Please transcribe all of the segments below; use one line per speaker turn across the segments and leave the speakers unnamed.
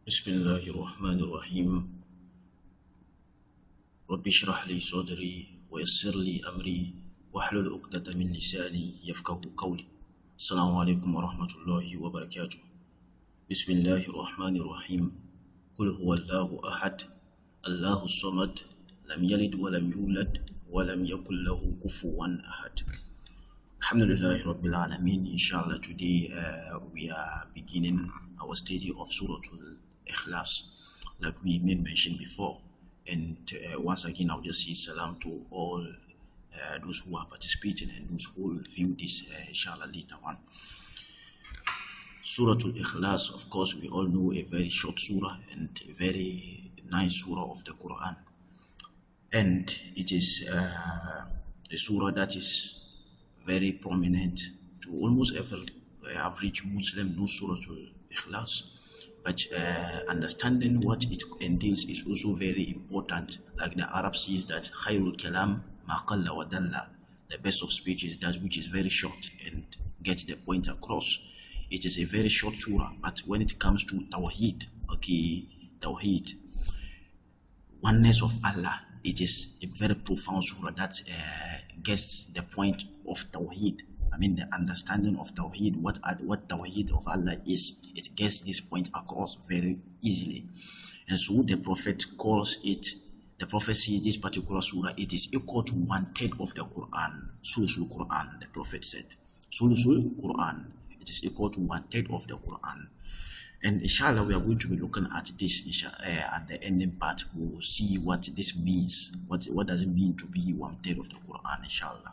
بسم الله الرحمن الرحيم رب اشرح لي صدري ويسر لي أمري واحلل عقدة من لساني يفقه قولي. السلام عليكم ورحمة الله وبركاته. بسم الله الرحمن الرحيم. قل هو الله أحد الله الصمد لم يلد ولم يولد ولم يكن له كفوا أحد. Alhamdulillah Rabbil Alameen. Inshallah, today we are beginning our study of Surah Ikhlas, like we made mention before. And once again, I'll just say salam to all those who are participating and those who will view this, inshallah, later on. Surah Ikhlas, of course, we all know a very short surah and a very nice surah of the Quran. And it is a surah that is very prominent to almost every average Muslim knows Surah Ikhlas, but understanding what it entails is also very important. Like the Arab says that khairul kalam ma qalla wa dalla, the best of speech is that which is very short and gets the point across. It is a very short surah, but when it comes to Tawheed, Tawheed, oneness of Allah, it is a very profound surah that gets the point of Tawheed. I mean, the understanding of Tawheed, what Tawheed of Allah is, it gets this point across very easily. And so the Prophet calls it, the Prophet says this particular surah, it is equal to 1/3 of the Quran. Sulusul Quran, the Prophet said. Sulusul Quran, it is equal to 1/3 of the Quran. And inshallah, we are going to be looking at this at the ending part. We will see what this means. What does it mean to be 1/3 of the Quran, inshallah.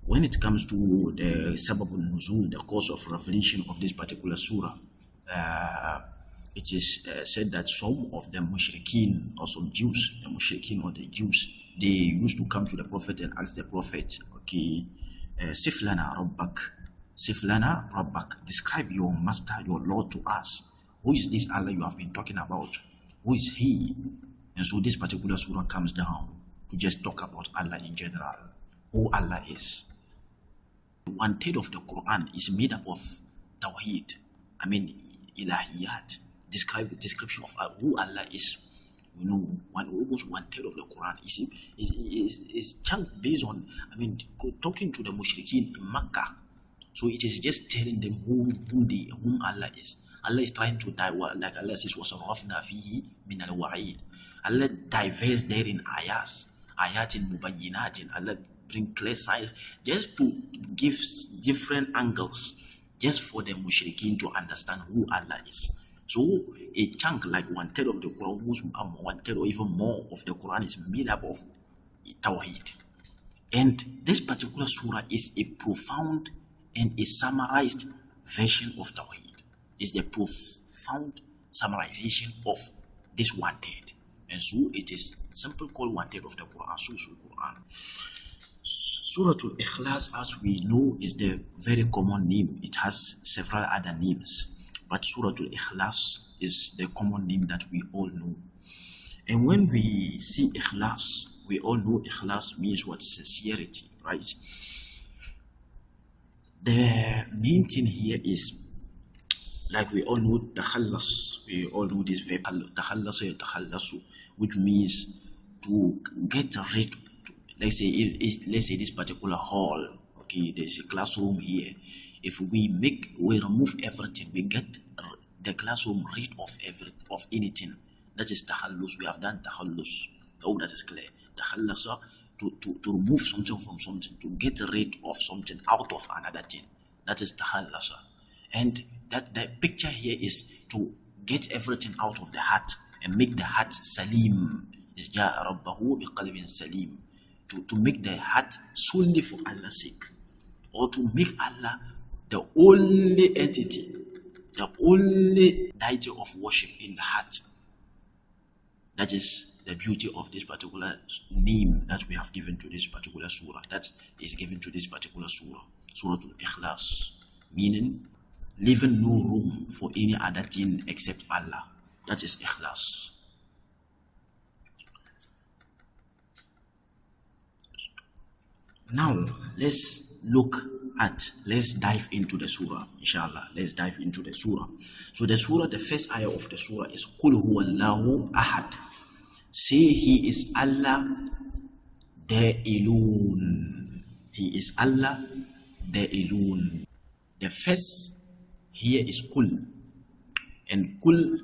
When it comes to the Sababun Nuzul, the cause of revelation of this particular surah, it is said that some of the mushrikeen or some Jews, the mushrikeen or the Jews, they used to come to the Prophet and ask the Prophet, Siflana Rabbak. Siflana Rabbak, describe your master, your Lord to us. Who is this Allah you have been talking about? Who is he? And so this particular surah comes down to just talk about Allah in general, who Allah is. 1/3 of the Quran is made up of Tawheed. I mean, Ilahiyat, description of who Allah is. You know, almost 1/3 of the Quran is chunked based on, talking to the mushrikeen in Makkah. So it is just telling them whom Allah is. Allah is trying to like Allah says, وَصَرَّفْنَا فِيهِ مِنَ الْوَعِيدِ. Allah diverse therein ayatin mubayyinatin. Allah bring clear signs just to give different angles, just for the mushrikeen to understand who Allah is. So a chunk like 1/3 of the Quran, almost 1/3 or even more of the Quran is made up of Tawheed. And this particular surah is a profound and a summarized version of Tawheed. It's the profound summarization of this 1/3. And so it is simply called 1/3 of the Quran, Surah Quran. Surah Ikhlas, as we know, is the very common name. It has several other names, but Surah Ikhlas is the common name that we all know. And when we see Ikhlas, we all know Ikhlas means what? Sincerity, right? The main thing here is, like we all know, takhallas. We all know this verb, takhallasu, which means to get rid. Let's say this particular hall. Okay, there's a classroom here. If we remove everything, we get the classroom rid of anything. That is takhallus. We have done takhallus. Oh, that is clear. Takhallasa. To remove something from something, to get rid of something out of another thing. That is takhallasa. And that the picture here is to get everything out of the heart and make the heart salim. Is ja'a rabbahu biqalbin salim. To make the heart solely for Allah's sake, or to make Allah the only entity, the only deity of worship in the heart. That is the beauty of this particular name that we have given to this particular surah, that is given to this particular surah, Surah Ikhlas, meaning leaving no room for any other thing except Allah. That is Ikhlas. Now let's look at, let's dive into the surah, inshallah. Let's dive into the surah. So the surah, the first ayah of the surah is Qul huwallahu ahad. Say he is Allah, the alone. He is Allah, the alone. The first here is Qul. And Qul,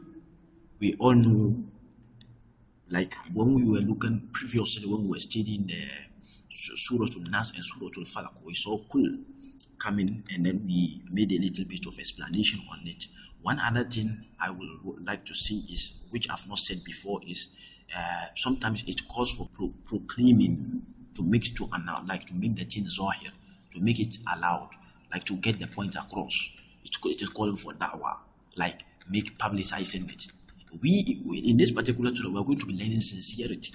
we all know, like when we were looking previously, when we were studying the Surah Al-Nas and Surah Al-Falaq, we saw Qul coming, and then we made a little bit of explanation on it. One other thing I would like to see is, which I've not said before, is sometimes it calls for proclaiming, to make it to announce, like to make the thing zahir, to make it allowed, like to get the point across. It is calling for da'wah, like make publicizing it. We in this particular surah, we are going to be learning sincerity,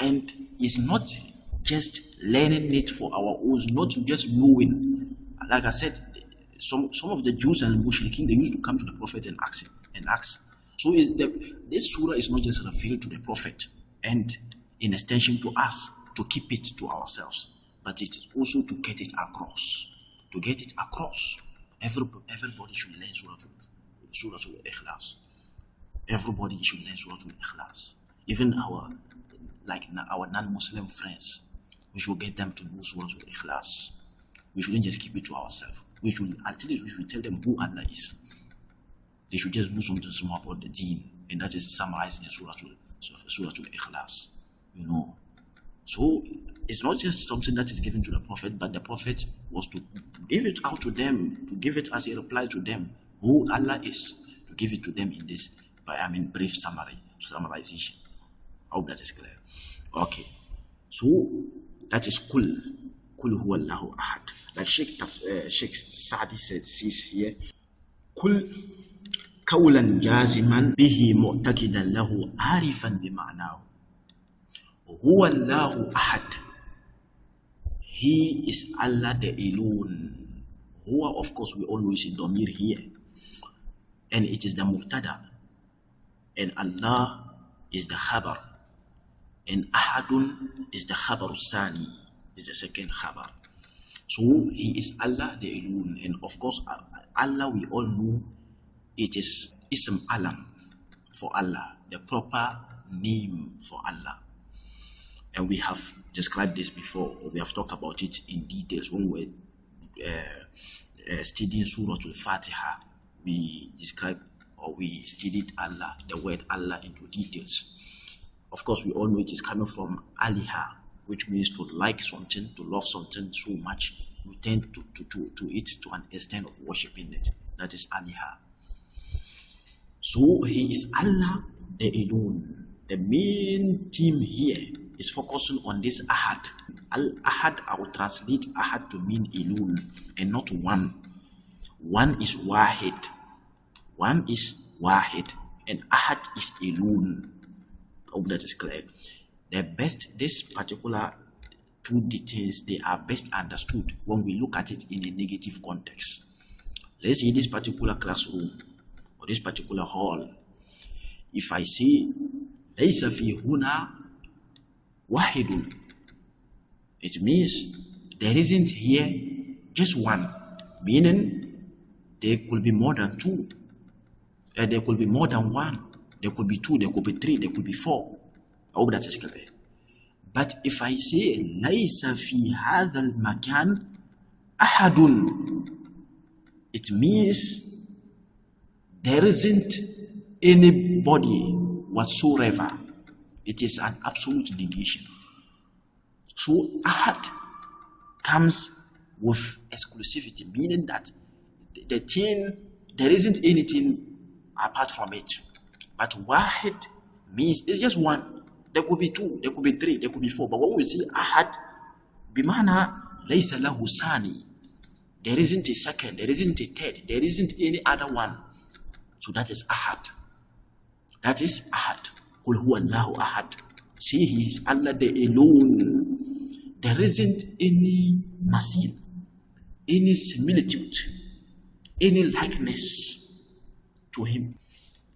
and it's not just learning it for our own, not just knowing. Like I said, some of the Jews and Mushrikeen, they used to come to the Prophet and ask. So this surah is not just referred to the Prophet and in extension to us, to keep it to ourselves, but it is also to get it across. To get it across, everybody should learn Surah Al-Ikhlas. Everybody should learn Surah Al-Ikhlas. Even our non-Muslim friends, we should get them to know Surah Al-Ikhlas. We shouldn't just keep it to ourselves. We should tell them who Allah is. They should just know something small about the deen, and that is summarized in Surah Al-Ikhlas. You know. So it's not just something that is given to the Prophet, but the Prophet was to give it out to them, to give it as a reply to them, who Allah is, to give it to them in this, brief summarization. I hope that is clear. Okay. So that is Qul huwallahu ahad. Like Sheikh Saadi says here, Qul قولا جازما به معتقدا له عارفا بمعناه هو الله أحد. He is Allah the alone. Huwa, of course, we always see Damir here, and it is the Mubtada, and Allah is the Khabar, and Ahadun is the Khabar Sani, is the second Khabar. So he is Allah the alone, and of course Allah, we all know, it is Ism Alam for Allah, the proper name for Allah. And we have described this before, or we have talked about it in details when we were studying Surah Al-Fatiha. We described, or we studied Allah, the word Allah, into details. Of course, we all know it is coming from aliha, which means to like something, to love something so much, we tend to it to an extent of worshipping it. That is aliha. So he is Allah the alone. The main theme here is focusing on this ahad. Al-ahad, I will translate ahad to mean alone and not one. One is wahid. One is wahid. And ahad is alone. I hope that is clear. This particular two details, they are best understood when we look at it in a negative context. Let's see this particular classroom or this particular hall. If I say, ليس في هنا واحد, it means there isn't here just one, meaning there could be more than two, there could be more than one, there could be two, there could be three, there could be four. I hope that is clear. But if I say ليس في هذا المكان أحد, it means there isn't anybody whatsoever. It is an absolute negation. So ahad comes with exclusivity, meaning that the thing, there isn't anything apart from it. But wahid means it's just one. There could be two, there could be three, there could be four. But when we say ahad, bimana laysa lahu sani, there isn't a second, there isn't a third, there isn't any other one. So that is ahad. That is ahad. Qul huwallahu ahad. See, he is Allah the alone. There isn't any masil, any similitude, any likeness to him.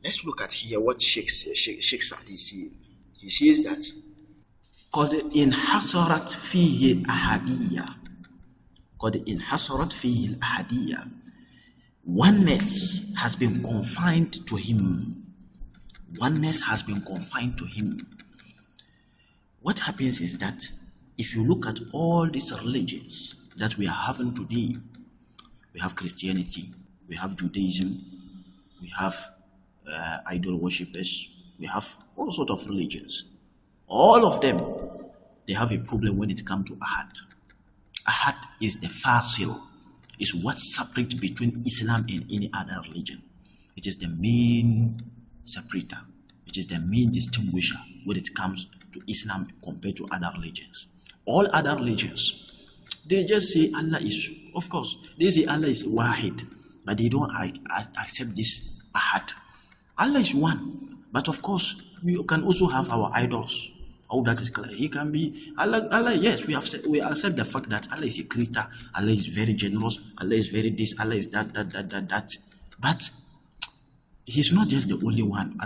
Let's look at here what Sheikh Saadi is saying. He says that قد انحصرت فيه الأحدية قد انحصرت فيه الأحدية. Oneness has been confined to him. Oneness has been confined to him. What happens is that if you look at all these religions that we are having today, we have Christianity, we have Judaism, we have idol worshippers, we have all sorts of religions. All of them, they have a problem when it comes to ahad. Ahad is the fasil, is what separates between Islam and any other religion. It is the main separator. It is the main distinguisher when it comes to Islam compared to other religions. All other religions, they just say Allah is, of course, they say Allah is wahid, but they don't accept this ahad. Allah is one, but of course, we can also have our idols. All that is clear. He can be Allah. Yes, we accept the fact that Allah is a creator. Allah is very generous. Allah is very this. Allah is that. But He's not just the only one.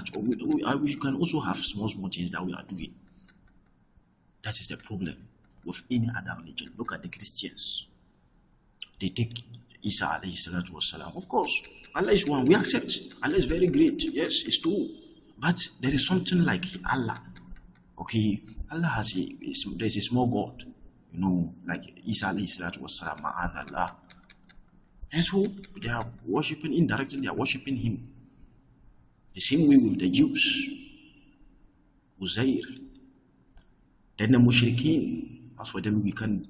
We can also have small things that we are doing. That is the problem with any other religion. Look at the Christians. They take Isa alayhi salatu wasalam. Of course, Allah is one. We accept. Allah is very great. Yes, it's true. But there is something like Allah. Okay, Allah has there's a small God, like Isa alayhi salatu wasalam, ma'adallah. And so they are worshipping indirectly, they are worshipping him. The same way with the Jews, Uzair. Then the Mushrikeen, as for them we can't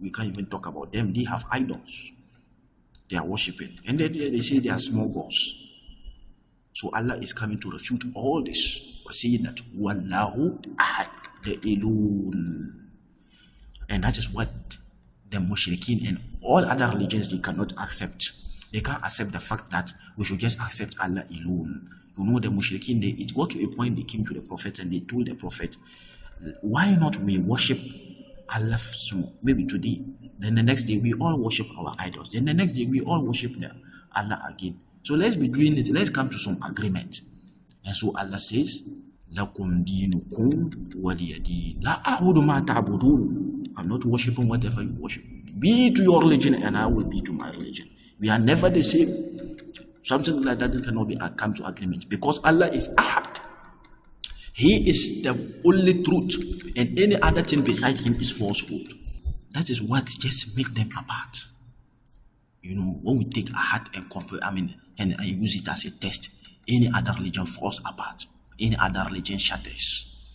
even talk about them. They have idols. They are worshipping. And they say they are small gods. So Allah is coming to refute all this. We're saying that Wallahu Ahad, the alone. And that is what the Mushrikeen and all other religions, they cannot accept. They can't accept the fact that we should just accept Allah alone. The Mushrikeen, it got to a point they came to the Prophet and they told the Prophet, why not we worship Allah maybe today? Then the next day we all worship our idols. Then the next day we all worship Allah again. So let's be doing it. Let's come to some agreement. And so Allah says, Lakum dinukum waliyadin. La a'budu ma ta'budun. I'm not worshiping whatever you worship. Be to your religion and I will be to my religion. We are never the same. Something like that cannot be come to agreement because Allah is ahad. He is the only truth, and any other thing beside him is falsehood. That is what just makes them apart. When we take ahad and compare, and use it as a test, any other religion falls apart. Any other religion shatters.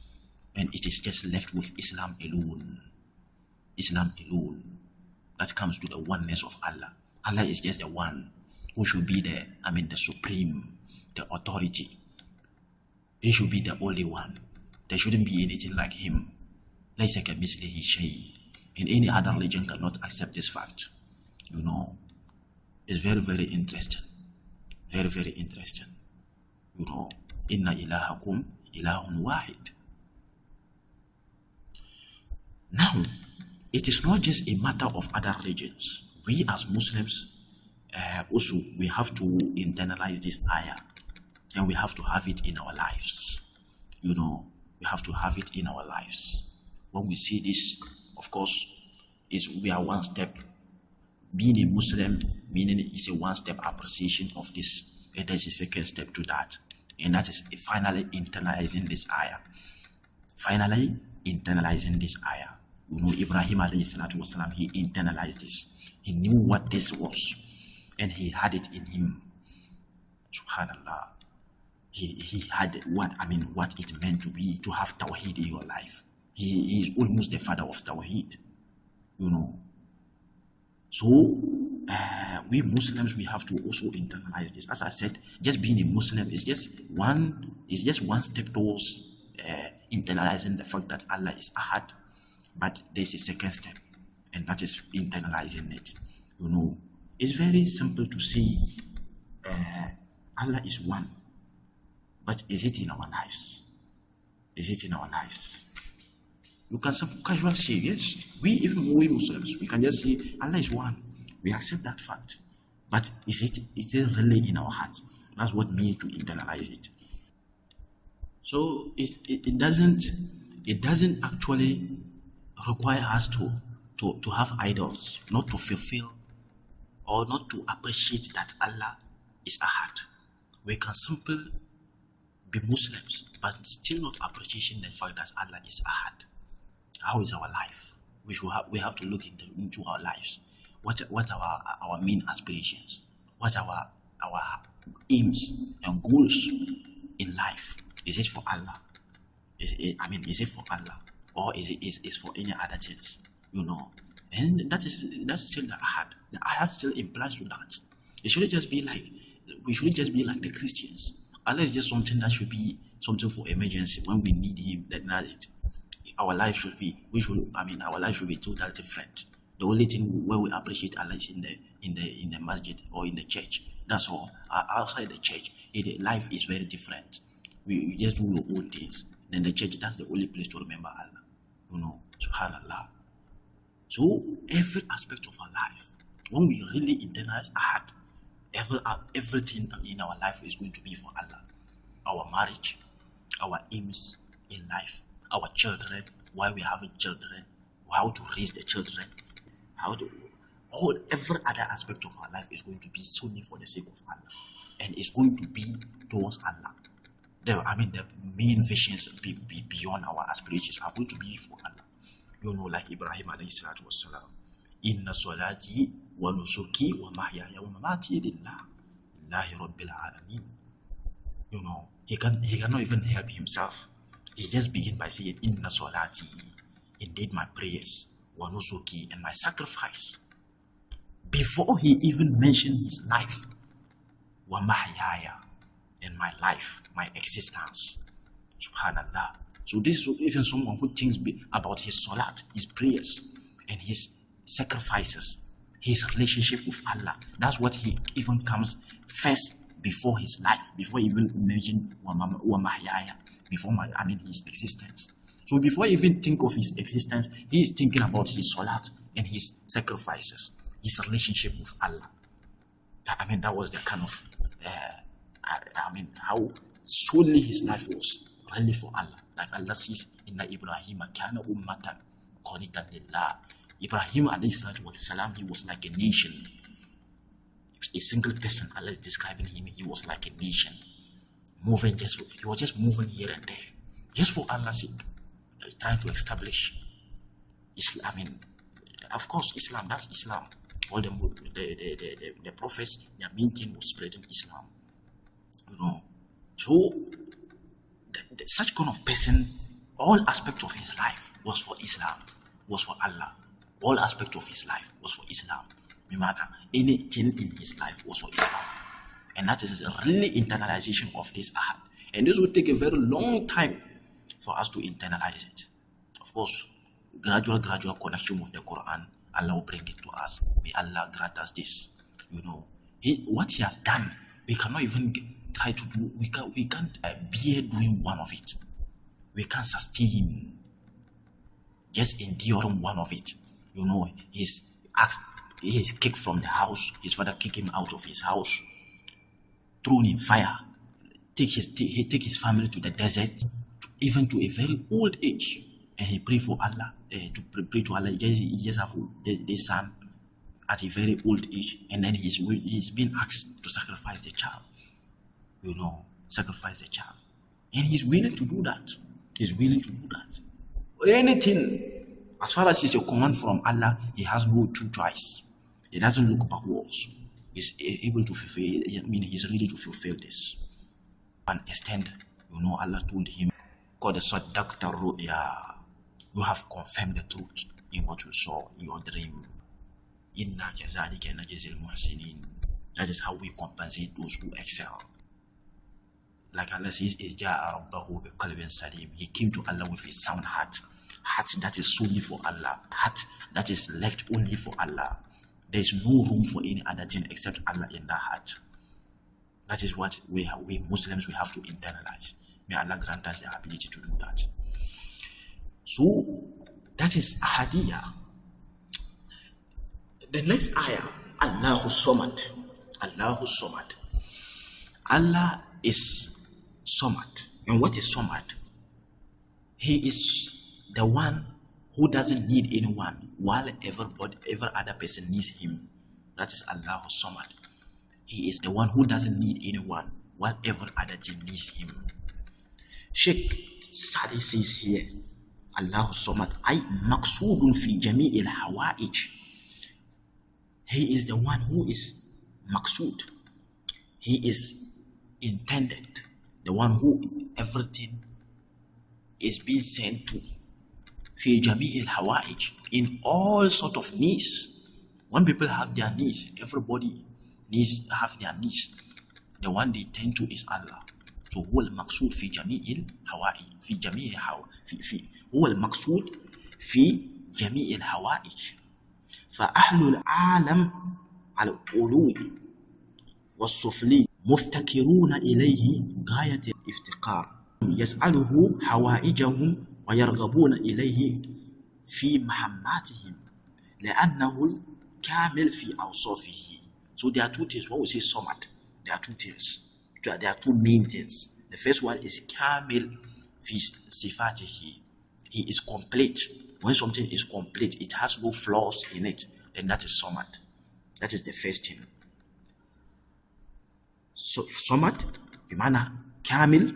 And it is just left with Islam alone. Islam alone. That comes to the oneness of Allah. Allah is just the one who should be the supreme, the authority. He should be the only one. There shouldn't be anything like him. Laysa kamithlihi shay. And any other religion cannot accept this fact. It's very, very interesting. Very, very interesting. Inna ilahakum ilahun wahid. Now, it is not just a matter of other religions. We as Muslims, also, we have to internalize this ayah. And we have to have it in our lives. We have to have it in our lives. When we see this, of course, we are one step. Being a Muslim, meaning it's a one-step appreciation of this. And there's a second step to that. And that is finally internalizing this ayah. Finally internalizing this ayah. Ibrahim alayhi salatu wasalam, he internalized this. He knew what this was. And he had it in him. Subhanallah. He had what it meant to be, to have Tawheed in your life. He is almost the father of Tawheed. So, we Muslims, we have to also internalize this. As I said, just being a Muslim is just one step towards internalizing the fact that Allah is Ahad. But there's a second step, and that is internalizing it. It's very simple to say Allah is one. But is it in our lives? Is it in our lives? You can casually say, yes, we Muslims, we can just say Allah is one. We accept that fact. But is it really in our hearts? That's what means to internalize it. So it doesn't actually require us to to have idols, not to fulfill or not to appreciate that Allah is Ahad. We can simply be Muslims, but still not appreciating the fact that Allah is Ahad. How is our life? We have to look into our lives. What are our main aspirations? What are our aims and goals in life? Is it for Allah? Is it for Allah, or is it for any other things? And that's still the Ahad. The Ahad still implies to that. We shouldn't just be like the Christians. Allah is just something that should be something for emergency when we need Him. That's it. Our life should be totally different. The only thing where we appreciate Allah is in the masjid or in the church. That's all. Outside the church, life is very different. We just do our own things. Then the church, that's the only place to remember Allah. Subhanallah. So every aspect of our life, when we really internalize Ahad, everything in our life is going to be for Allah. Our marriage, our aims in life, our children, why we having children, how to raise the children, every other aspect of our life is going to be solely for the sake of Allah, and it's going to be towards Allah. The main visions beyond our aspirations are going to be for Allah. Like Ibrahim alayhi salatu wassalam, inna salati wa nusuki wa mahyaya wa mamati lillahi rabbil alamin. He cannot even help himself. He just begin by saying, inna salati, indeed my prayers, wa nusuki, and my sacrifice. Before he even mentioned his life, wa mahyaya, and my life, my existence. Subhanallah. So this is even someone who thinks about his salat, his prayers, and his sacrifices, his relationship with Allah. That's what he even comes first before his life, before he even mention wa mahyaya, his existence. So before he even think of his existence, he is thinking about his salat and his sacrifices, his relationship with Allah. That was the kind of how solely his life was really for Allah. Like Allah says, Inna Ibrahim kana ummatan qanitan lillah. Ibrahim alayhi salatu wasalam, he was like a nation. A single person, Allah is describing him, he was like a nation. He was just moving here and there. Just for Allah's sake. Trying to establish Islam. Of course, Islam, that's Islam. All the prophets, their main thing was spreading Islam. So such kind of person, all aspect of his life was for Islam, was for Allah. All aspect of his life was for Islam. No matter anything in his life was for Islam. And that is a really internalization of this ahad. And this will take a very long time for us to internalize it. Of course, gradual connection with the Quran, Allah will bring it to us. May Allah grant us this. What he has done, we cannot even try to do. We can't bear doing one of it. We can't sustain just enduring one of it. He's kicked from the house. His father kicked him out of his house, thrown in fire, take his family to the desert, even to a very old age, and he prayed for Allah, pray to Allah. He just have this son at a very old age, and then he's been asked to sacrifice the child. Sacrifice the child, and he's willing to do that. Anything, as far as it's a command from Allah, he has no two choice. He doesn't look backwards. He's able to fulfill. He's ready to fulfill this. And extend, Allah told him, "God saddaqta ru'ya." You have confirmed the truth in what you saw in your dream. Inna kazalika najzil muhsinin. That is how we compensate those who excel. Like Allah says, "Ijaa rabbahu biqalbin salim." He came to Allah with a sound heart that is solely for Allah, heart that is left only for Allah. There is no room for any other thing except Allah in that heart. That is what we Muslims, we have to internalize. May Allah grant us the ability to do that. So that is Ahadiyya. The next ayah, Allahu Samad. Allahu Samad. Allah is Samad. And what is Samad? He is the one who doesn't need anyone while every other person needs him. That is Allah Samad. He is the one who doesn't need anyone while every other thing needs him. Sheikh Sadi says here, Allah Samad, ay maqsoodun fi jami'il hawa'ij. He is the one who is maqsood. He is intended, the one who everything is being sent to. Fi jami'il hawa'ij, in all sort of needs. When people have their needs, everybody needs have their needs. The one they tend to is Allah. So هو المقصود في جميع الحوائج في جميع هو المقصود في جميع الحوائج. فأهل العالم العلوي والسفلي مفتكرون إليه غاية الافتقار، يسأله حوائجهم ويرغبون إليه في مهماتهم لأنه الكامل في أوصافه. So there are two things. When we say Samad, there are two things. There are two main things. The first one is Kamil fi sifatihi. He is complete. When something is complete, it has no flaws in it, then that is Samad. That is the first thing. So Samad, bimana Kamil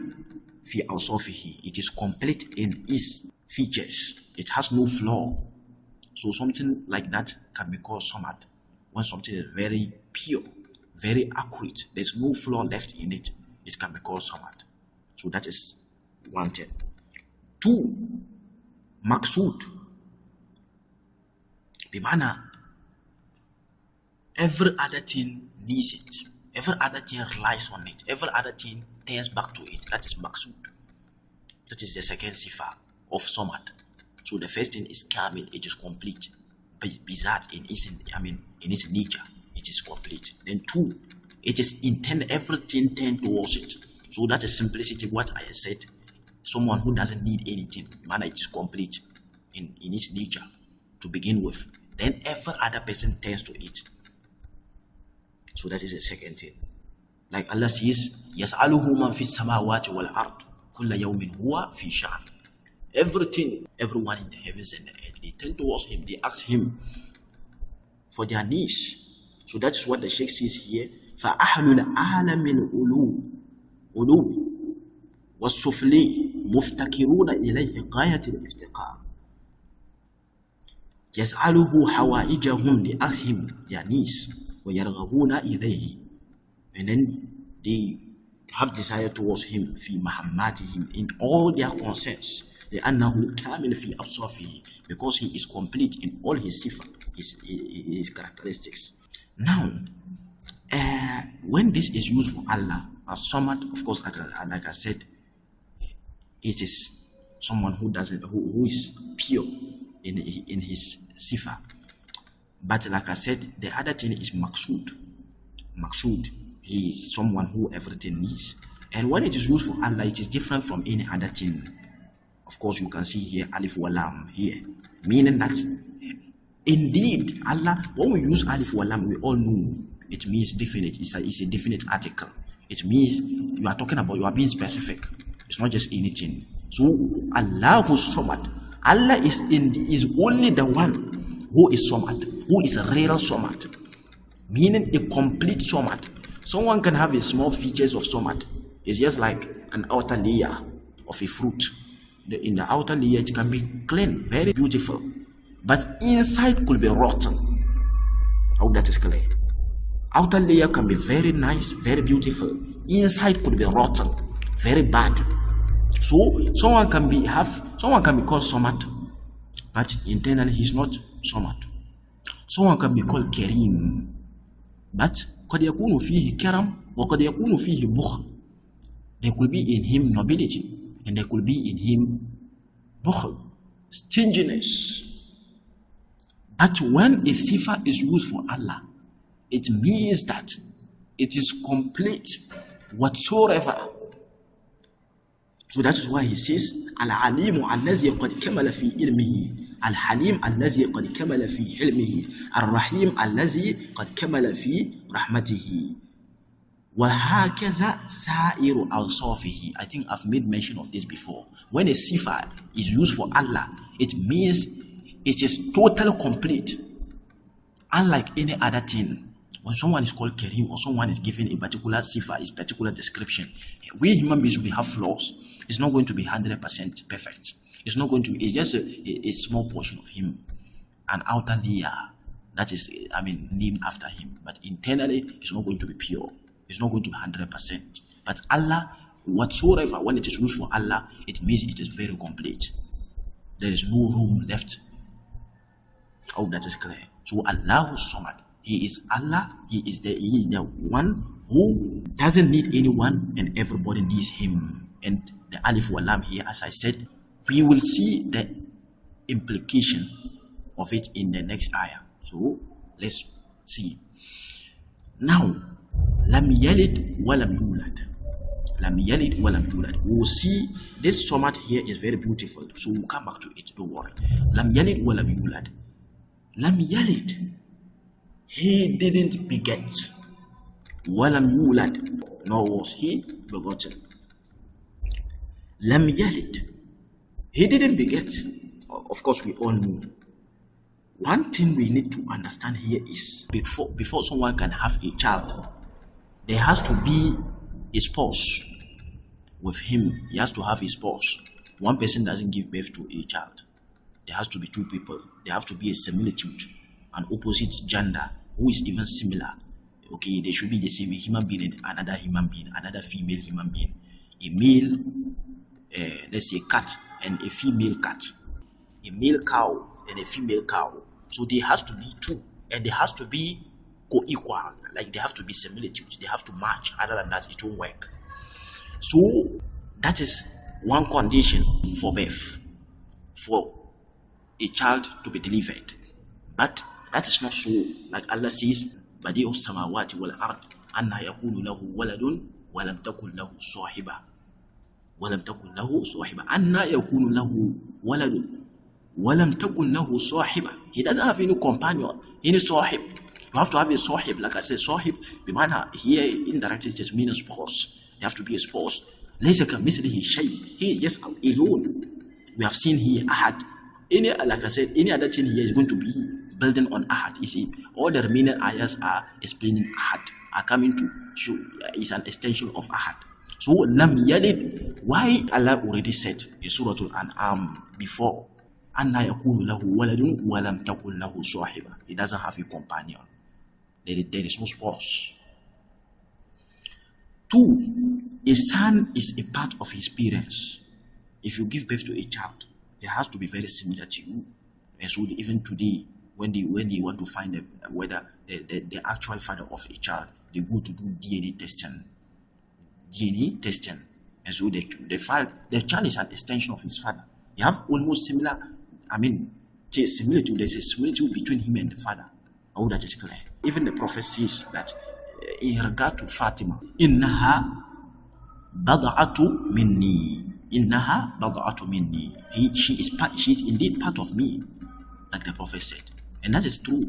fi awsafihi. It is complete in its features. It has no flaw. So something like that can be called Samad. When something is very pure, very accurate, there's no flaw left in it, it can be called Samad. So that is one thing. Two, Maqsood. Bimana, every other thing needs it. Every other thing relies on it. Every other thing turns back to it. That is Maqsood. That is the second sifa of Samad. So the first thing is Kamil, it is complete. Bizat in its nature, it is complete. Then two, it is intended, everything tend towards it. So that is simplicity, what I said. Someone who doesn't need anything, man, it is complete in its nature to begin with. Then every other person turns to it. So that is the second thing. Like Allah says, يَسْأَلُهُ مَنْ فِي السَّمَاوَاتِ وَالْأَرْضِ كُلَّ يَوْمٍ هُوَ فِي شَأْنٍ. Everything, everyone in the heavens and the earth, they turn towards him, they ask him for their needs. So that is what the Sheikh says here. فَأَحْلُ الْعَالَمِ الْعُلُوِ وَالسُّفْلِي مُفْتَكِرُونَ إِلَيْهِ غَايَةِ الْإِفْتِقَارِ. يَسْأَلُهُ حَوَائِجَهُم, they ask him their needs. وَيَرْغَبُونَ إِلَيْهِ, and then they have desire towards him فِي مَحَمَّاتِهِمْ, in all their concerns. لأنه الكامل في أوصافه, because he is complete in all his sifa, his characteristics. Now, when this is used for Allah as Samad, of course, like I said, it is someone who is pure in his sifa. But like I said, the other thing is Maqsood. Maqsood, he is someone who everything needs. And when it is used for Allah, it is different from any other thing. Of course, you can see here Alif wa Lam here, meaning that indeed Allah, when we use Alif wa Lam, we all know it means definite. It's a definite article. It means you are talking about, you are being specific. It's not just anything. So Allah who's Samad, Allah is only the one who is Samad, who is a real Samad, meaning a complete Samad. Someone can have a small features of Samad. It's just like an outer layer of a fruit. In the outer layer, it can be clean, very beautiful, but inside could be rotten. I hope that is clear. Outer layer can be very nice, very beautiful. Inside could be rotten, very bad. So someone can be called Samad, but internally he's not Samad. Someone can be called Kareem, but قد يكون فيه كرم وقد يكون فيه بخل. There could be in him nobility, and there could be in him bukhl, stinginess. But when a sifa is used for Allah, it means that it is complete whatsoever. So that is why he says, Al-Alimu allazi qad kamala fi ilmihi, Al-Halim allazi qad kamala fi hilmihi, Ar-Rahim allazi qad kamala fi rahmatihi. وَهَكَذَا سَائِرُ أَوْصَافِهِ. I think I've made mention of this before. When a sifa is used for Allah, it means It is totally complete. Unlike any other thing, when someone is called Kareem or someone is given a particular sifa, a particular description, we human beings, we have flaws. It's not going to be 100% perfect. It's not going to be, it's just a small portion of him, an outer layer that is, named after him. But internally, it's not going to be pure. It's not going to be 100%. But Allah, whatsoever, when it is used for Allah, it means it is very complete. There is no room left. Oh, that is clear. So Allah Samad, He is Allah. He is the one who doesn't need anyone, and everybody needs Him. And the Alif wa Lam here, as I said, we will see the implication of it in the next ayah. So let's see. Now, Lam Yalid wa Lam Yulad. Lam Yalid wa Lam Yulad. We will see this Samad here is very beautiful. So we'll come back to it. Don't worry. Lam Yalid wa Lam Yulad. Lam Yalid. He didn't beget. Walam yulad, nor was he begotten. Lam yalid. He didn't beget. Of course, we all know. One thing we need to understand here is before someone can have a child, there has to be a spouse with him. He has to have a spouse. One person doesn't give birth to a child. There has to be two people. There have to be a similitude, an opposite gender who is even similar. Okay, they should be the same human being and another human being, another female human being. A male, let's say cat and a female cat. A male cow and a female cow. So there has to be two, and they has to be co-equal. Like they have to be similitude. They have to match. Other than that, it won't work. So that is one condition for birth, for a child to be delivered. But that is not so. Like Allah says, Badi'u samawati wal ard, anna yakunu lahu waladun, walam takun lahu sahiba. Walam takun lahu sahiba. Anna yakunu lahu waladun, walam takun lahu sahiba. He doesn't have any companion, any sahib. You have to have a sahib. Like I said, sahib, bimana here indirectly it means spouse. You have to be a spouse. Laysa kamithlihi shay. He is just alone. We have seen here ahad. Like I said, any other thing here is going to be building on ahad. You see, all the remaining ayahs are explaining ahad, are coming to show is an extension of ahad. So lam yalid, why Allah already said in Surah Al-An'am before, anna yakunu lahu waladun wa lam takun lahu sahiba. He doesn't have a companion. There is no spouse. 2, a son is a part of his parents. If you give birth to a child, it has to be very similar to you. And so even today, when they want to find whether the actual father of a child, they go to do DNA testing. And so the child is an extension of his father. They have almost similar, similitude. There's a similitude between him and the father. Oh, that is clear. Even the prophet says that in regard to Fatima, innaha bad'atu minni. Innaha bad'atu minni. She is indeed part of me, like the prophet said. And that is true.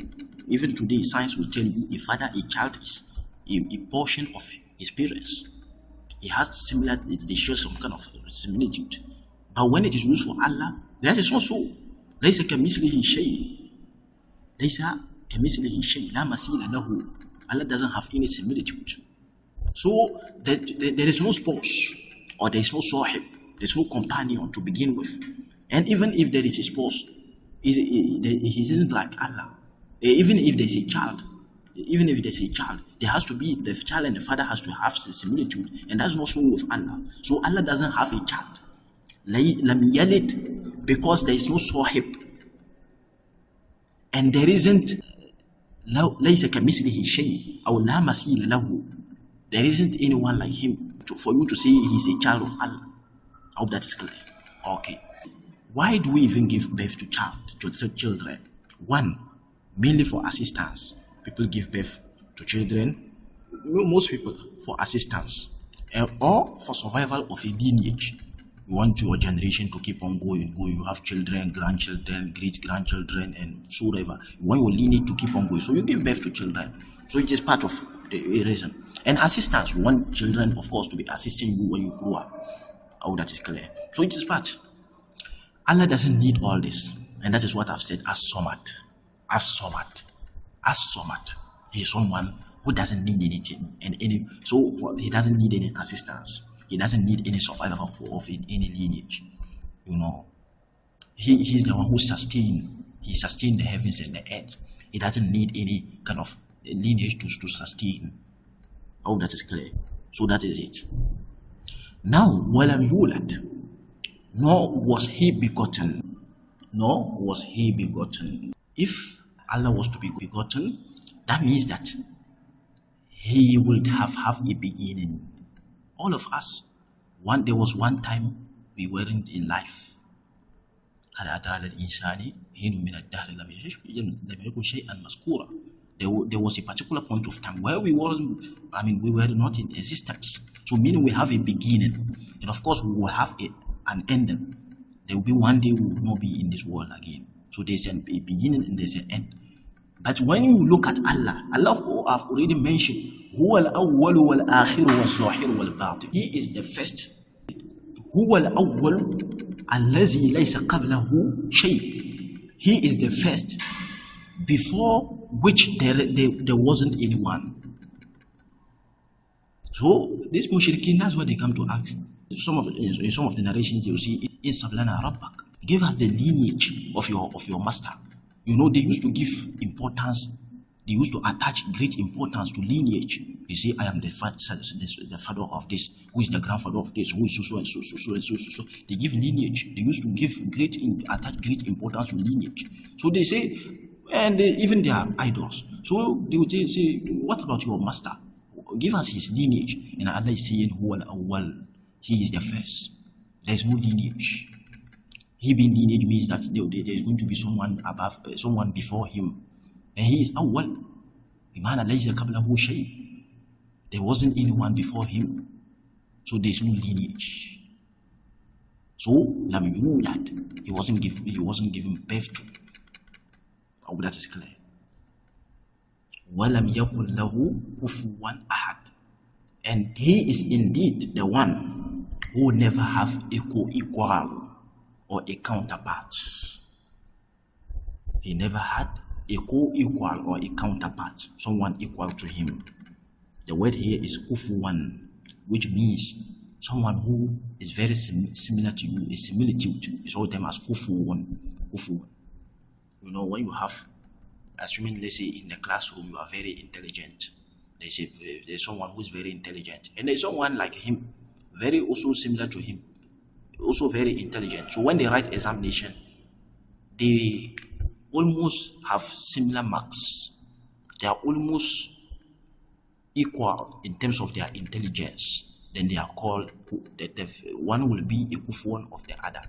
Even today, science will tell you a child is a portion of his parents. It has similar, they show some kind of similitude. But when it is used for Allah, that is not so. Laysa kamithlihi shay. Laysa kamithlihi shay. La masila lahu. Allah doesn't have any similitude. So there is no spouse, or there is no sahib. There is no companion to begin with. And even if there is a spouse, he isn't like Allah. Even if there's a child, there has to be the child and the father has to have similitude, and that's not so with Allah. So Allah doesn't have a child. Lam yalid, because there is no sahib, and there isn't laysa kamithlihi shay aw la masila lahu. There isn't anyone like him for you to say he's a child of Allah. I hope that is clear. Okay. Why do we even give birth to children? 1, mainly for assistance. People give birth to children, most people, for assistance, or for survival of a lineage. You want your generation to keep on going. You have children, grandchildren, great-grandchildren, and so whatever. You want your lineage to keep on going. So you give birth to children. So it is part of the reason. And assistance, you want children, of course, to be assisting you when you grow up. Oh, that is clear. So it is part. Allah doesn't need all this. And that is what I've said, as-Samad. As-Samad. As-Samad. He is someone who doesn't need anything, so he doesn't need any assistance. He doesn't need any survival of any lineage. He is the one who sustained the heavens and the earth. He doesn't need any kind of lineage to sustain. Oh, that is clear. So that is it. Now, walam yulad, nor was he begotten. Nor was he begotten. If Allah was to be begotten, that means that he would have a beginning. All of us, there was one time we weren't in life. There was a particular point of time where we were not in existence. So meaning we have a beginning, and of course we will have an ending. There will be one day we will not be in this world again. So there's a beginning and there's an end. But when you look at Allah, Allah I've already mentioned, هو الأول والآخر والظاهر والباطن. He is the first. هو الأول الذي ليس قبله شيء. He is the first, before which there wasn't anyone. So these mushrikeen, that's what they come to ask. In some of the narrations you see, in Sablana Rabbak, give us the lineage of your master. They used to give importance. They used to attach great importance to lineage. They say, I am the father of this, who is the grandfather of this, who is so and so. They give lineage. They used to attach great importance to lineage. So they say, and even their idols. So they would say, what about your master? Give us his lineage. And Allah is saying, Huwa al-awwal. He is the first. There is no lineage. He being lineage means that there is going to be someone before him. And he is awwal. There wasn't anyone before him. So there is no lineage. So lam yulad. He wasn't given birth to. Oh, that is clear. Walam yakun lahu kufuwan ahad. And he is indeed the one who never have equal or a counterpart. He never had equal or a counterpart, someone equal to him. The word here is kufuwan, which means someone who is very similar to you, a similitude. It's all them as kufuwan. When you have, assuming, let's say, in the classroom, you are very intelligent. They say there's someone who is very intelligent, and there's someone like him, very also similar to him, also very intelligent. So when they write examination, they almost have similar marks. They are almost equal in terms of their intelligence. Then they are called, one will be a kufuwan of the other.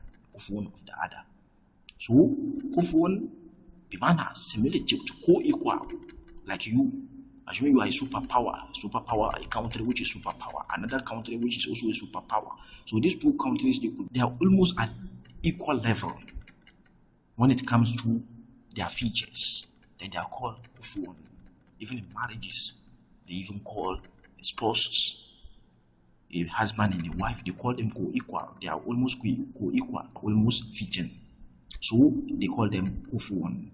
So kufuwan, bimana similitude, co-equal, like you. Assuming you are a superpower, a country which is superpower, another country which is also a superpower. So these two countries, they are almost at equal level when it comes to their features. Then they are called kufuwan. Even in marriages, they even call spouses, a husband and a wife, they call them co-equal. They are almost co-equal, almost fitting. So they call them kufuwan.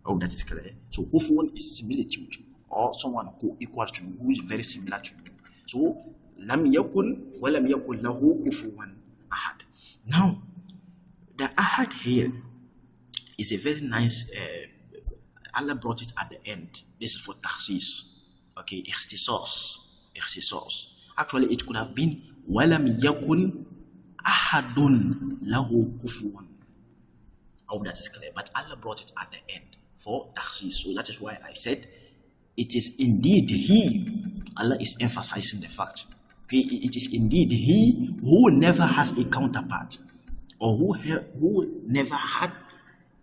Oh, that is clear. So kufuwan is similitude, or someone co-equal to you, who is very similar to you. So lam yakun wa lam yakun lahu kufuwan ahad. Now, the ahad here is a very nice. Allah brought it at the end. This is for takhsis. Okay, ikhtisas. Actually, it could have been wa lam yakun ahadun lahu kufuwan. Oh, that is clear. But Allah brought it at the end for takhsis. So that is why I said it is indeed He. Allah is emphasizing the fact. Okay, it is indeed He who never has a counterpart, or who never had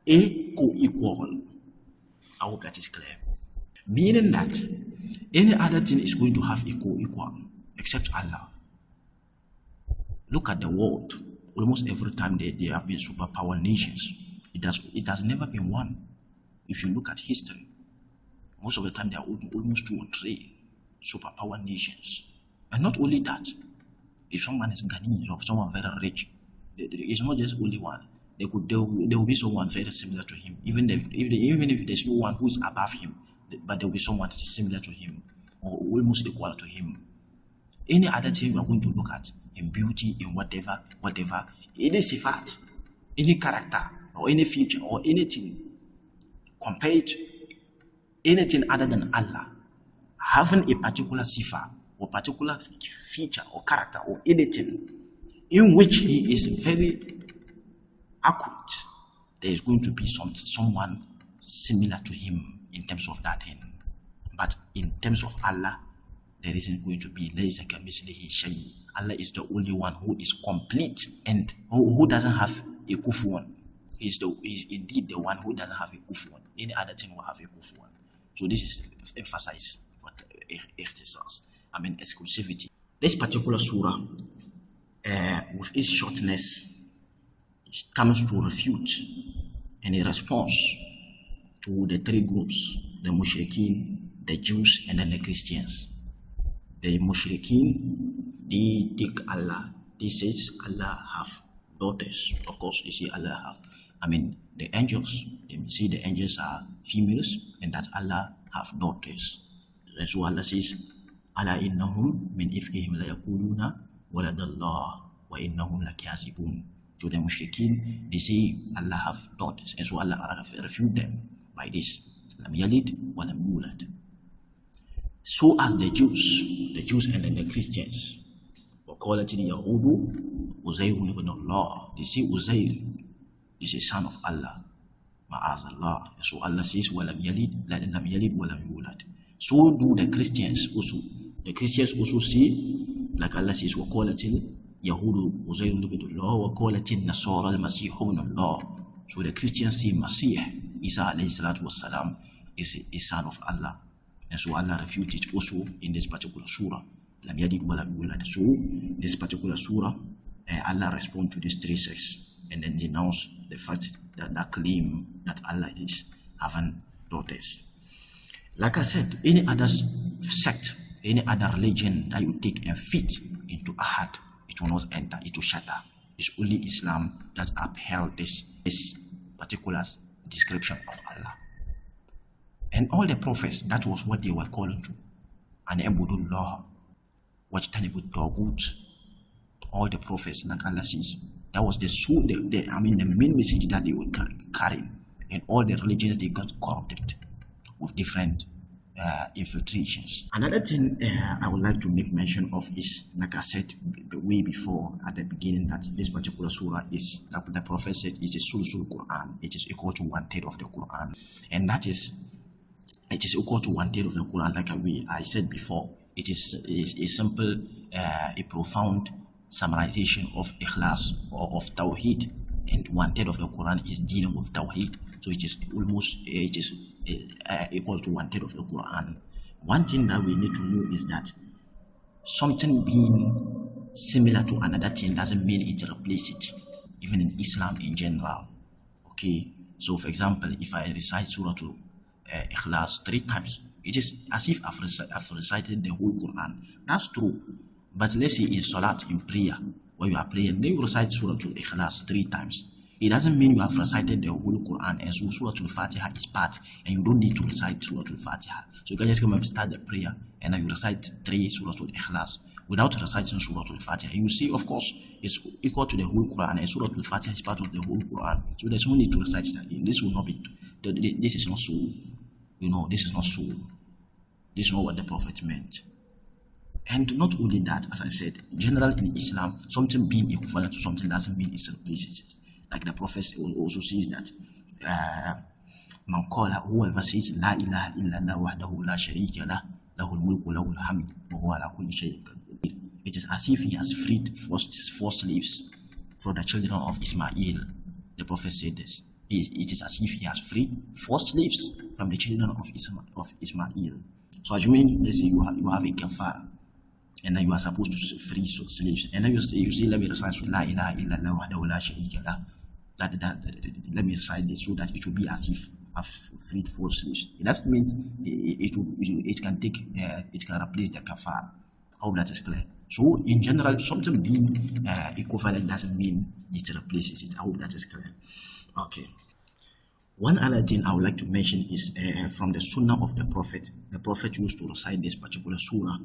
a co-equal. I hope that is clear. Meaning that any other thing is going to have a co-equal except Allah. Look at the world. Almost every time there have been superpower nations, it has never been one. If you look at history, most of the time there are almost 2 or 3 superpower nations. And not only that, if someone is Ghanaian or someone very rich, it's not just only one. There will be someone very similar to him, even if there's no one who is above him, but there will be someone similar to him or almost equal to him. Any other thing we are going to look at in beauty, in whatever, any sifat, any character or any feature or anything compared to anything other than Allah, having a particular sifa or particular feature or character or anything in which he is very accurate, there is going to be someone similar to him in terms of that thing. But in terms of Allah, there isn't going to be. Allah is the only one who is complete and who doesn't have a kufuwan. He's indeed the one who doesn't have a kufuwan. Any other thing will have a kufuwan. So this is emphasized what ikhtisas, exclusivity. This particular surah, with its shortness, comes to refute and a response to the three groups: the mushrikeen, the Jews, and then the Christians. The mushrikeen, they take Allah, they say Allah have daughters. Of course, they say Allah have, the angels, they say the angels are females and that Allah have daughters. And so Allah says, Allah innahum min ifkihim la yakuluna waladallah wa innahum lakazibun. So the mushrikeen, they say Allah have daughters, and so Allah refute them by this: lam yalid wa lam yulad. So as the Jews and then the Christians, وقالت اليهود عزير ibn Allah, they say Uzair is a son of Allah, Maw-izah. So Allah says lam yalid wa lam yulad. So do the Christians also. The Christians also say, like Allah says, وقالت اليهود عزير ibn Allah وقالت النصارى المسيح ابن الله. So the Christians say Masih, Isa alayhi salatu wassalam, is a son of Allah. And so Allah refuted it also in this particular surah. Lam yalid wa lam yulad. So this particular surah, Allah responds to these three sects and then denounce the fact that claim that Allah is having daughters. Like I said, any other sect, any other religion that you take and fit into ahad, it will not enter, it will shatter. It's only Islam that upheld this particular description of Allah. And all the prophets, that was what they were calling to. And Abudullah, wajtanibut taghut. All the prophets, like Allah says, that was the main message that they were carrying. And all the religions, they got corrupted with different infiltrations. Another thing I would like to make mention of is, like I said way before at the beginning, that this particular surah is, like the prophet said, is a sulsul Quran. It is equal to 1/3 of the Quran. And that is, it is equal to 1/3 of the Quran. Like I said before, it is a simple, a profound summarization of Ikhlas or of Tawheed, and 1/3 of the Quran is dealing with Tawheed. So it is almost equal to 1/3 of the Quran. One thing that we need to know is that something being similar to another thing doesn't mean it replaces it, even in Islam in general. Okay, so for example, if I recite Surah to Ikhlas 3 times, it is as if I've recited the whole Quran. That's true. But let's say in Salat, in prayer, when you are praying, then you recite Surah to Ikhlas 3 times. It doesn't mean you have recited the whole Quran, and so Surah Al-Fatiha is part, and you don't need to recite Surah Al-Fatiha. So you can just come and start the prayer, and then you recite 3 Surah Al-Ikhlas without reciting Surah Al-Fatiha. You see, of course, it's equal to the whole Quran, and Surah Al-Fatiha is part of the whole Quran. So there's no need to recite it again. This will not be, this is not so. This is not so. This is not what the Prophet meant. And not only that, as I said, generally in Islam, something being equivalent to something doesn't mean it replaces it. Like the Prophet also says that whoever says La ilaha illallah wahdahu la sharika lah, lahul mulku lahul hamd wa huwa ala kulli shay'in qadir. It is as if he has freed 4 slaves from the children of Ismail. The Prophet said this. It is as if he has freed 4 slaves from the children of Ismail. So assuming, let's say you have a kafara, and then you are supposed to free slaves, and then you say let me recite La ilaha illallah wahdahu la sharika lah. Let me recite this so that it will be as if I've freed 4 slaves. It doesn't mean it can replace the kafara. I hope that is clear. So in general, something being equivalent doesn't mean it replaces it. I hope that is clear. Okay. One other thing I would like to mention is from the Sunnah of the Prophet. The Prophet used to recite this particular surah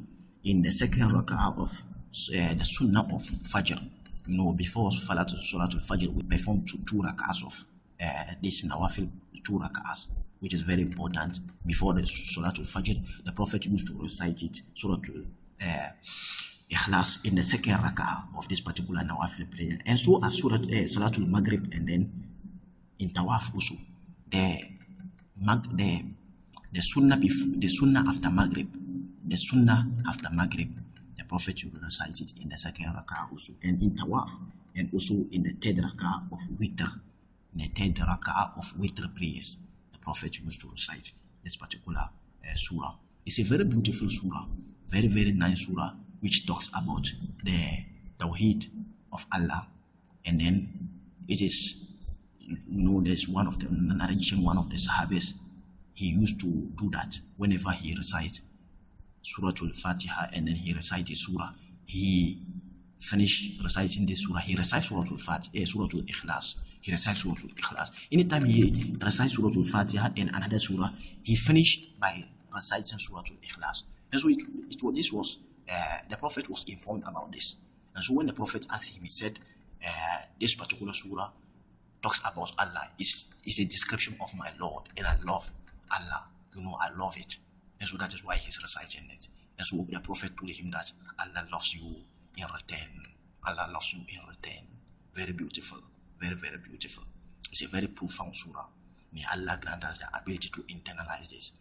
in the second rak'ah of the Sunnah of Fajr. Before Salatul Fajr, we perform two rak'ahs of this Nawafil, 2 rak'ahs, which is very important. Before the Salatul Fajr, the Prophet used to recite it, Suratul Ikhlas, in the second rak'ah of this particular Nawafil prayer. And so as Salatul Maghrib, and then in Tawaf also. The sunnah after Maghrib, the Prophet will recite it in the second rak'ah also, and in Tawaf, and also in the third rak'ah of Witr, prayers, the Prophet used to recite this particular surah. It's a very beautiful surah, very, very nice surah, which talks about the Tawheed of Allah, and then it is, there's one of the narration, one of the Sahabis, he used to do that whenever he recites Surah Al-Fatiha, and then he recites a surah. He finished reciting this surah, he recites Surah Al-Fatiha, Surah Al-Ikhlas. He recites Surah Al-Ikhlas. Anytime he recites Surah Al-Fatiha and another surah, he finished by reciting Surah Al-Ikhlas. And so the Prophet was informed about this. And so when the Prophet asked him, he said, this particular surah talks about Allah. It's a description of my Lord, and I love Allah. I love it. And so that is why he's reciting it. And so the Prophet told him that Allah loves you in return. Allah loves you in return. Very beautiful. Very, very beautiful. It's a very profound surah. May Allah grant us the ability to internalize this.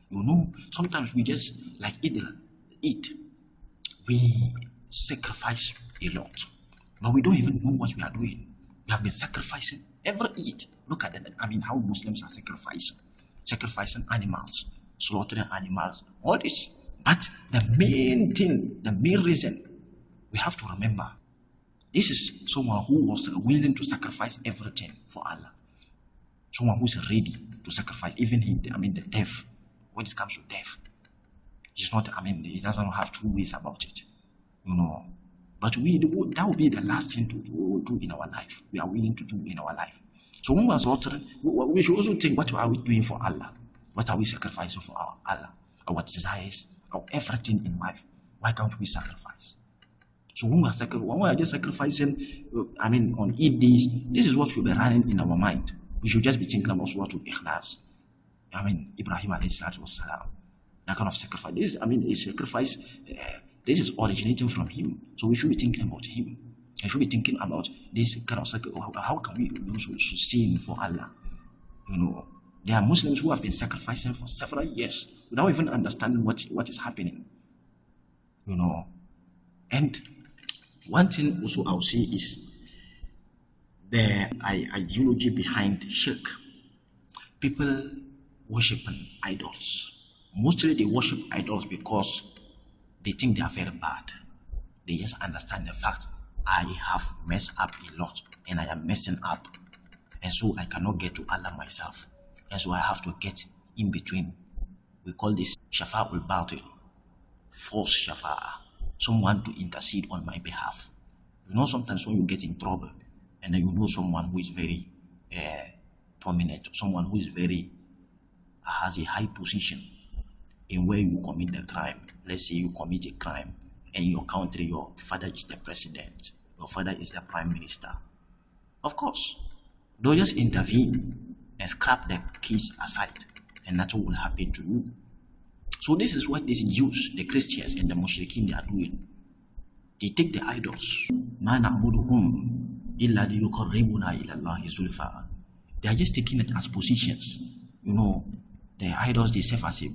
Sometimes we just eat. We sacrifice a lot, but we don't even know what we are doing. We have been sacrificing every Eid. Look at that. How Muslims are sacrificing animals, slaughtering animals, all this. But the main reason we have to remember, this is someone who was willing to sacrifice everything for Allah. Someone who is ready to sacrifice, even the death. When it comes to death, it's not, he doesn't have two ways about it, But that will be the last thing to do in our life. We are willing to do in our life. So when we are slaughtering, we should also think, what are we doing for Allah? What are we sacrificing for our Allah? Our desires, our everything in life. Why can't we sacrifice? So when we are just sacrificing, on Eid days, this is what should be running in our mind. We should just be thinking about Surah Al-Ikhlas. Ibrahim alayhi salatu was salam. That kind of sacrifice. A sacrifice. This is originating from him. So we should be thinking about him. We should be thinking about this kind of sacrifice. How can we sustain for Allah? There are Muslims who have been sacrificing for several years without even understanding what is happening. And one thing also I'll say is the ideology behind shirk. People worshiping idols. Mostly they worship idols because they think they are very bad. They just understand the fact, I have messed up a lot and I am messing up. And so I cannot get to Allah myself. And so I have to get in between. We call this Shafa'ul Batil. False Shafa'ah. Someone to intercede on my behalf. Sometimes when you get in trouble and then someone who is very prominent, someone who is has a high position in where you commit the crime. Let's say you commit a crime and in your country your father is the president, your father is the prime minister. Of course, they'll just intervene and scrap the case aside, and that's what will happen to you. So this is what these Jews, the Christians and the Mushrikeen, they are doing. They take the idols. مَا نَعْبُدُهُمْ إِلَّا لِيُقَرِّبُنَا إِلَى اللَّهِ زُلْفَىٰ. They are just taking it as positions. The idols, they serve as they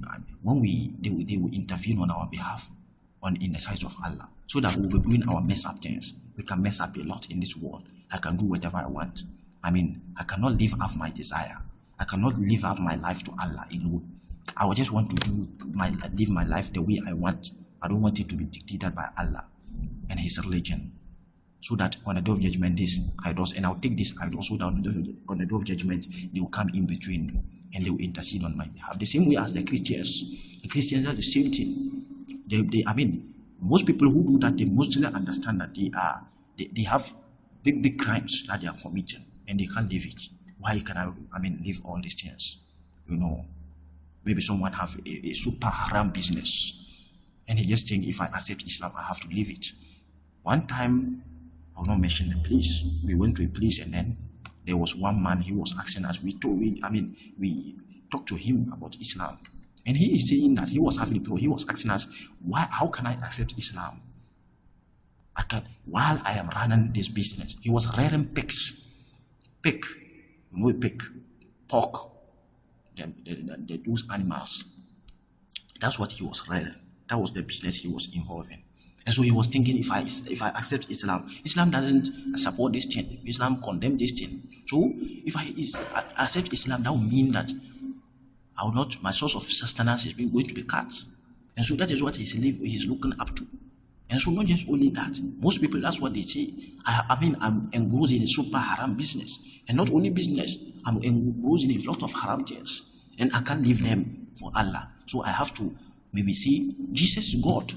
will intervene on our behalf in the sight of Allah, so that we will be doing our mess up things. We can mess up a lot in this world. I can do whatever I want. I cannot live up my desire. I cannot live up my life to Allah alone. I just want to live my life the way I want. I don't want it to be dictated by Allah and His religion. So that on the day of judgment, these idols, and I'll take these idols, so that on the day of judgment, they will come in between and they will intercede on my behalf. The same way as the Christians. The Christians are the same thing. Most people who do that, they mostly understand that they have big crimes that they are committing and they can't leave it. Why can I leave all these things? Maybe someone have a super haram business and he just think, if I accept Islam, I have to leave it. One time, I will not mention the place. We went to a place and then there was one man, he was asking us, we talked to him about Islam. And he is saying that he was asking us, how can I accept Islam? While I am running this business. He was rearing pigs. Pig, pork, those animals. That's what he was rearing. That was the business he was involved in. And so he was thinking, if I accept Islam doesn't support this thing. Islam condemns this thing. So if I accept Islam, that will mean that my source of sustenance is going to be cut. And so that is what he's looking up to. And so not just only that, most people, that's what they say. I'm engrossed in a super haram business. And not only business, I'm engrossed in a lot of haram things. And I can't leave them for Allah. So I have to maybe say, Jesus is God.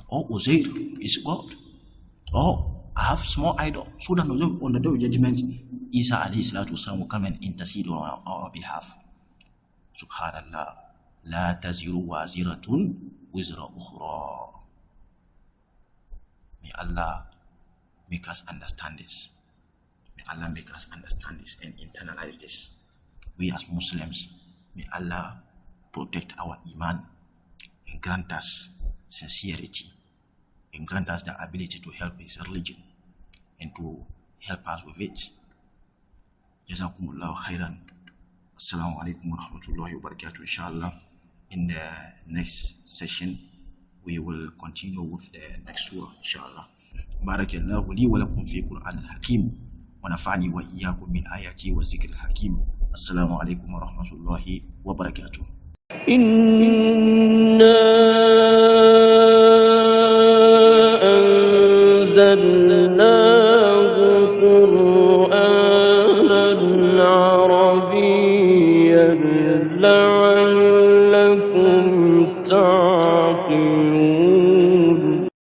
Or Uzair is God. Or I have small idol. So that on the day of judgment, Isa alayhi salatu wasalam will come and intercede on our behalf. Subhanallah. La taziru waziratun wizra ukhra. May Allah make us understand this. May Allah make us understand this and internalize this. We as Muslims, may Allah protect our iman and grant us sincerity and grant us the ability to help His religion and to help us with it. Jazakumullahu khairan. Assalamu alaikum wa rahmatullahi wa barakatuh. Inshallah, in the next session, we will continue with the next surah, inshallah. Barakallahu li wa lakum fi Qur'an al-Hakim wa nafa'ani wa iyyakum bil ayati wa zikr al-Hakim. Assalamu alaikum wa rahmatullahi wa barakatuh.
Inna anzalna